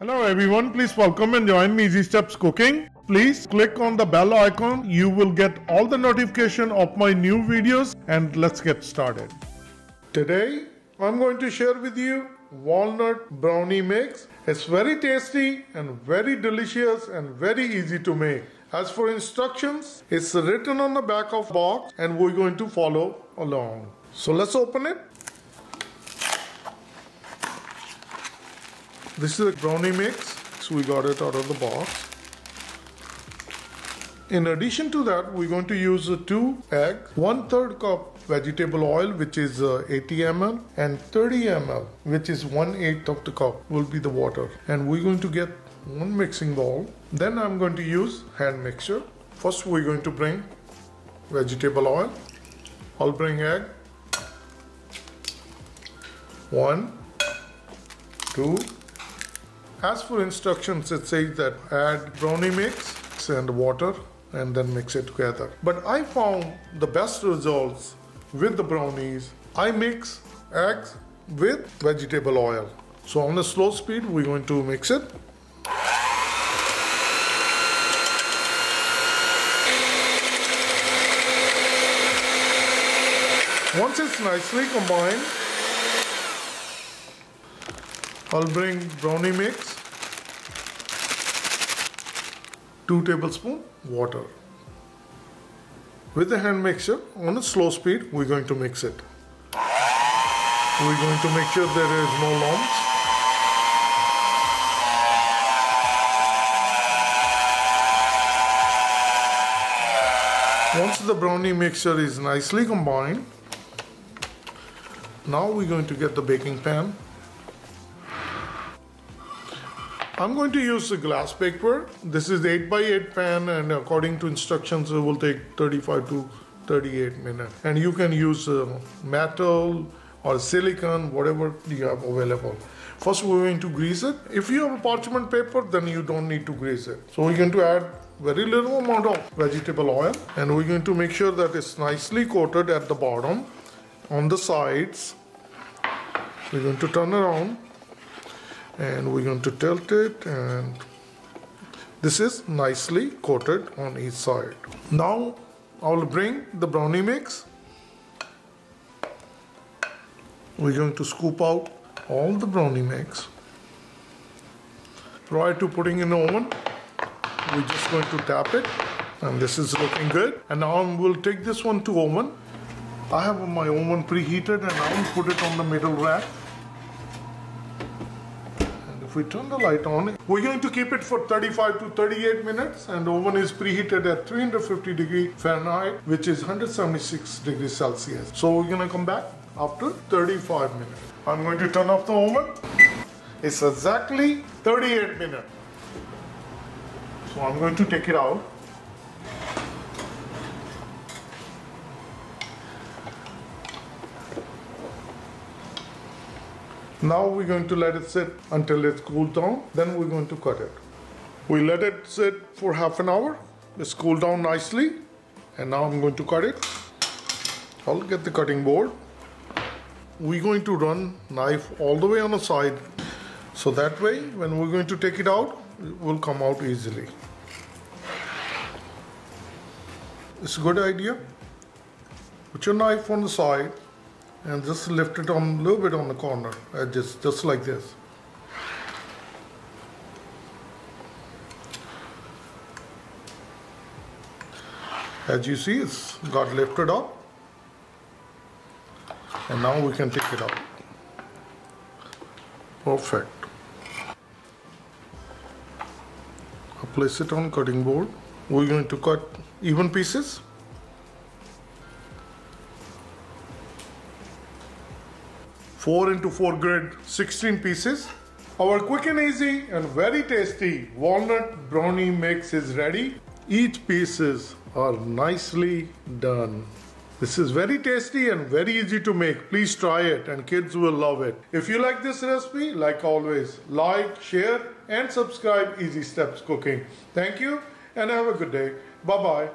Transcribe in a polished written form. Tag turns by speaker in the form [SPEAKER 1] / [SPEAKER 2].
[SPEAKER 1] Hello everyone, please welcome and join me Easy Steps Cooking. Please click on the bell icon. You will get all the notification of my new videos, and let's get started. Today I'm going to share with you walnut brownie mix. It's very tasty and very delicious and very easy to make. As for instructions, it's written on the back of the box and we're going to follow along. So let's open it. This is a brownie mix, so we got it out of the box. In addition to that, we're going to use 2 eggs, 1/3 cup vegetable oil, which is 80 ml, and 30 ml, which is 1/8 of the cup, will be the water. And we're going to get one mixing bowl. Then I'm going to use hand mixer. First, we're going to bring vegetable oil. I'll bring egg. 1, 2. As for instructions, it says that add brownie mix and water and then mix it together. But I found the best results with the brownies. I mix eggs with vegetable oil. So on a slow speed, we're going to mix it. Once it's nicely combined, I'll bring brownie mix, 2 tablespoons water. With the hand mixer, on a slow speed, we're going to mix it. We're going to make sure there is no lumps. Once the brownie mixture is nicely combined, now we're going to get the baking pan. I'm going to use a glass baker. This is 8x8 pan, and according to instructions, it will take 35 to 38 minutes. And you can use metal or silicone, whatever you have available. First, we're going to grease it. If you have a parchment paper, then you don't need to grease it. So we're going to add very little amount of vegetable oil, and we're going to make sure that it's nicely coated at the bottom, on the sides. We're going to turn around. And we're going to tilt it, and this is nicely coated on each side. Now I'll bring the brownie mix. We're going to scoop out all the brownie mix. Prior to putting in the oven, we're just going to tap it, and this is looking good. And now we'll take this one to oven. I have my oven preheated, and I will put it on the middle rack. If we turn the light on, we're going to keep it for 35 to 38 minutes, and the oven is preheated at 350 degrees Fahrenheit, which is 176 degrees Celsius. So we're going to come back after 35 minutes. I'm going to turn off the oven. It's exactly 38 minutes. So I'm going to take it out. Now we're going to let it sit until it's cooled down. Then we're going to cut it. We let it sit for half an hour. It's cooled down nicely. And now I'm going to cut it. I'll get the cutting board. We're going to run knife all the way on the side. So that way, when we're going to take it out, it will come out easily. It's a good idea. Put your knife on the side and just lift it on a little bit on the corner edges, just like this. As you see, it's got lifted up, and now we can take it out. Perfect. I'll place it on cutting board. We're going to cut even pieces. 4 into 4 grid, 16 pieces. Our quick and easy and very tasty walnut brownie mix is ready. Each pieces are nicely done. This is very tasty and very easy to make. Please try it and kids will love it. If you like this recipe, like always, like, share and subscribe Easy Steps Cooking. Thank you and have a good day. Bye-bye.